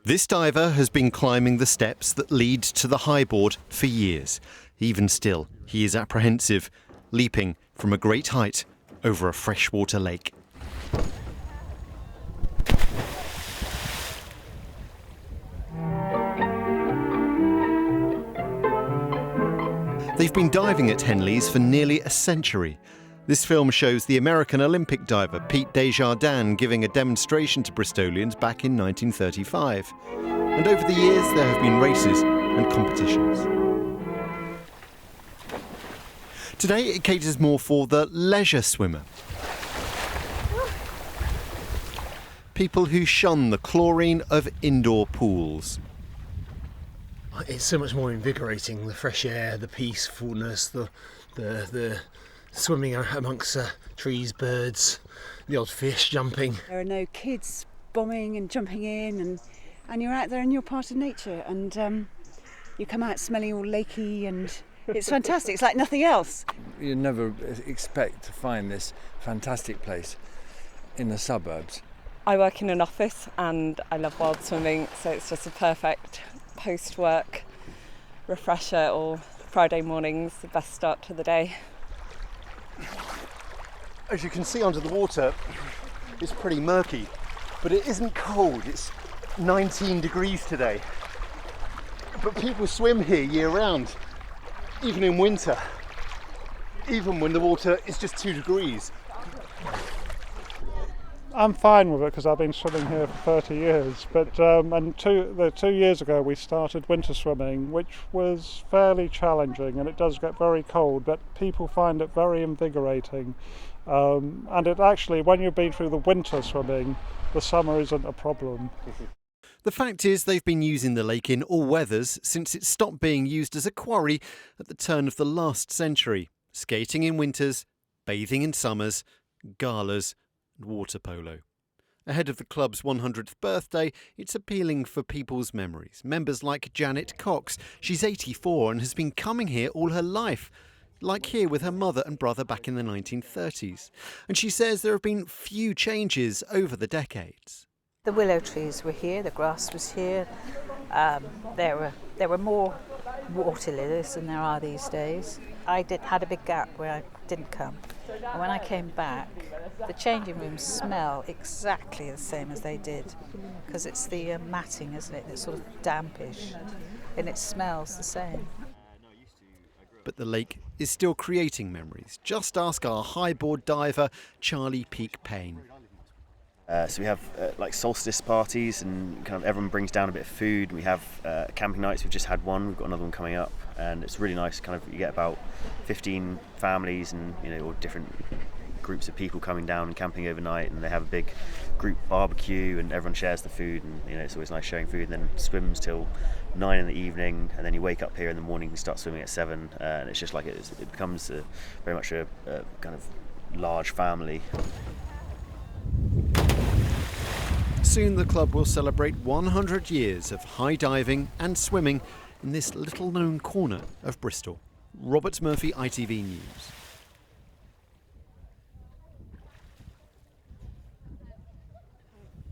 This diver has been climbing the steps that lead to the high board for years. Even still, he is apprehensive, leaping from a great height over a freshwater lake. They've been diving at Henley's for nearly a century. This film shows the American Olympic diver Pete Desjardins giving a demonstration to Bristolians back in 1935. And over the years there have been races and competitions. Today it caters more for the leisure swimmer. People who shun the chlorine of indoor pools. It's so much more invigorating, the fresh air, the peacefulness, the swimming amongst trees, birds, the odd fish jumping. There are no kids bombing and jumping in, and you're out there and you're part of nature, and you come out smelling all lakey, and it's fantastic. It's like nothing else. You never expect to find this fantastic place in the suburbs. I work in an office and I love wild swimming, so it's just a perfect post-work refresher, or Friday mornings, the best start to the day. As you can see under the water, it's pretty murky, but it isn't cold. It's 19 degrees today. But people swim here year round, even in winter, even when the water is just 2 degrees. I'm fine with it because I've been swimming here for 30 years, but 2 years ago we started winter swimming, which was fairly challenging, and it does get very cold, but people find it very invigorating. And it actually, when you've been through the winter swimming, the summer isn't a problem. The fact is they've been using the lake in all weathers since it stopped being used as a quarry at the turn of the last century. Skating in winters, bathing in summers, galas and water polo. Ahead of the club's 100th birthday, it's appealing for people's memories. Members like Janet Cox. She's 84 and has been coming here all her life, like here with her mother and brother back in the 1930s. And she says there have been few changes over the decades. The willow trees were here, the grass was here. There were more water lilies than there are these days. I had a big gap where I didn't come. And when I came back, the changing rooms smell exactly the same as they did, because it's the matting, isn't it? It's sort of dampish, and it smells the same. But the lake is still creating memories. Just ask our highboard diver, Charlie Peak Payne. So we have like solstice parties, and kind of everyone brings down a bit of food. We have camping nights. We've just had one. We've got another one coming up, and it's really nice. Kind of you get about 15 families and all different groups of people coming down and camping overnight, and they have a big group barbecue, and everyone shares the food, and it's always nice sharing food. And then swims till 9 in the evening, and then you wake up here in the morning and start swimming at 7, and it's just like it becomes very much a kind of large family. Soon the club will celebrate 100 years of high diving and swimming in this little known corner of Bristol. Robert Murphy, ITV News.